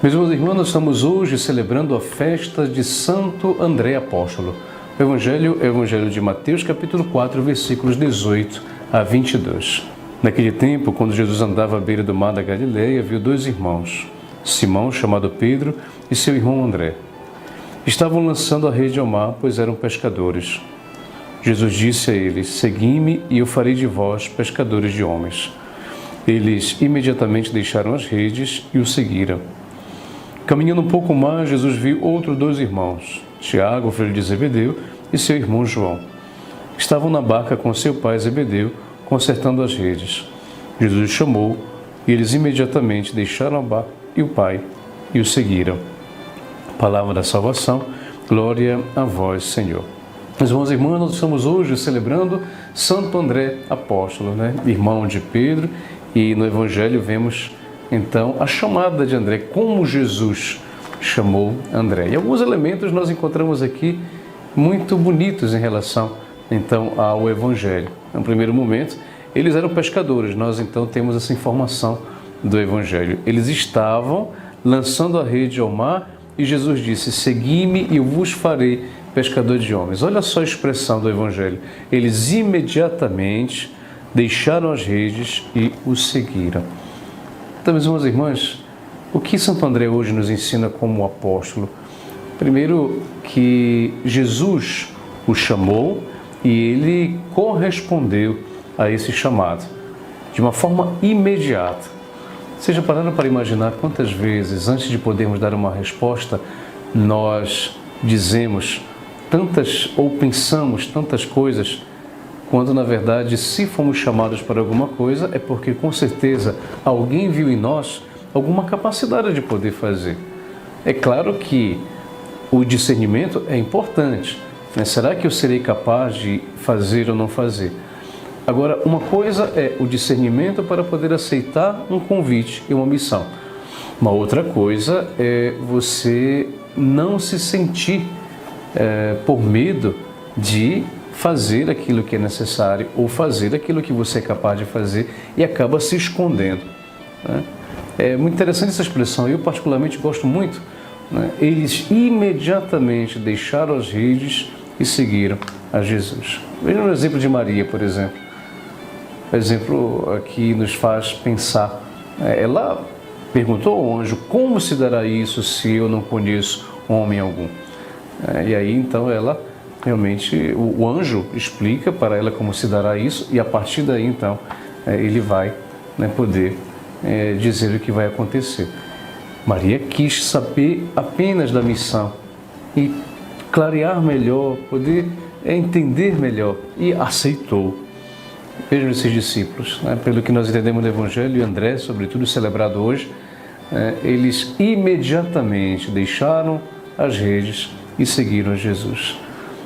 Meus irmãos, nós estamos hoje celebrando a festa de Santo André Apóstolo. O Evangelho é o Evangelho de Mateus, capítulo 4, versículos 18 a 22. Naquele tempo, quando Jesus andava à beira do mar da Galileia, viu dois irmãos, Simão, chamado Pedro, e seu irmão André. Estavam lançando a rede ao mar, pois eram pescadores. Jesus disse a eles: "Segui-me e eu farei de vós pescadores de homens." Eles imediatamente deixaram as redes e o seguiram. Caminhando um pouco mais, Jesus viu outros dois irmãos, Tiago, filho de Zebedeu, e seu irmão João. Estavam na barca com seu pai Zebedeu, consertando as redes. Jesus os chamou e eles imediatamente deixaram a barca e o pai e o seguiram. Palavra da salvação, glória a vós, Senhor. Meus irmãos e irmãs, nós estamos hoje celebrando Santo André Apóstolo, irmão de Pedro, e no Evangelho vemos então a chamada de André, como Jesus chamou André. E alguns elementos nós encontramos aqui muito bonitos em relação então ao Evangelho. No primeiro momento, eles eram pescadores, nós então temos essa informação do Evangelho. Eles estavam lançando a rede ao mar e Jesus disse: "Segui-me e eu vos farei pescador de homens." Olha só a expressão do Evangelho. Eles imediatamente deixaram as redes e o seguiram. Então, meus irmãos e irmãs, o que Santo André hoje nos ensina como apóstolo? Primeiro, que Jesus o chamou e ele correspondeu a esse chamado de uma forma imediata. Seja parando para imaginar quantas vezes, antes de podermos dar uma resposta, nós dizemos tantas ou pensamos tantas coisas, quando na verdade, se fomos chamados para alguma coisa, é porque com certeza alguém viu em nós alguma capacidade de poder fazer. É claro que o discernimento é importante, Será que eu serei capaz de fazer ou não fazer? Agora, uma coisa é o discernimento para poder aceitar um convite e uma missão. Uma outra coisa é você não se sentir por medo de fazer aquilo que é necessário ou fazer aquilo que você é capaz de fazer e acaba se escondendo. É muito interessante essa expressão, eu particularmente gosto muito. Eles imediatamente deixaram as redes e seguiram a Jesus. Veja o exemplo de Maria, por exemplo. O exemplo que nos faz pensar. Ela perguntou ao anjo: como se dará isso se eu não conheço homem algum? E aí então ela realmente, o anjo explica para ela como se dará isso, e a partir daí então ele vai poder dizer o que vai acontecer. Maria quis saber apenas da missão e clarear melhor, poder entender melhor, e aceitou. Vejam esses discípulos, pelo que nós entendemos do Evangelho, e André, sobretudo celebrado hoje, eles imediatamente deixaram as redes e seguiram Jesus.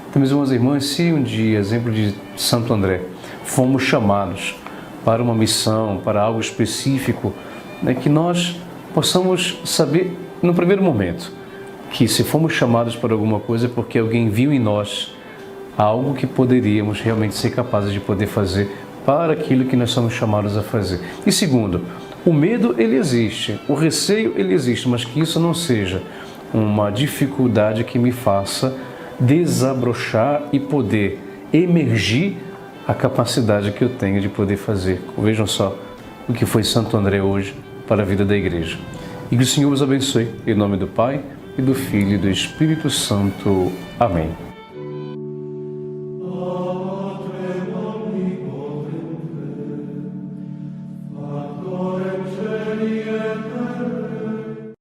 Então, meus irmãos e irmãs, se um dia, exemplo de Santo André, fomos chamados para uma missão, para algo específico, que nós possamos saber, no primeiro momento, que se fomos chamados para alguma coisa é porque alguém viu em nós algo que poderíamos realmente ser capazes de poder fazer para aquilo que nós somos chamados a fazer. E segundo, o medo ele existe, o receio ele existe, mas que isso não seja uma dificuldade que me faça desabrochar e poder emergir a capacidade que eu tenho de poder fazer. Vejam só o que foi Santo André hoje para a vida da igreja. E que o Senhor os abençoe, em nome do Pai, e do Filho e do Espírito Santo. Amém.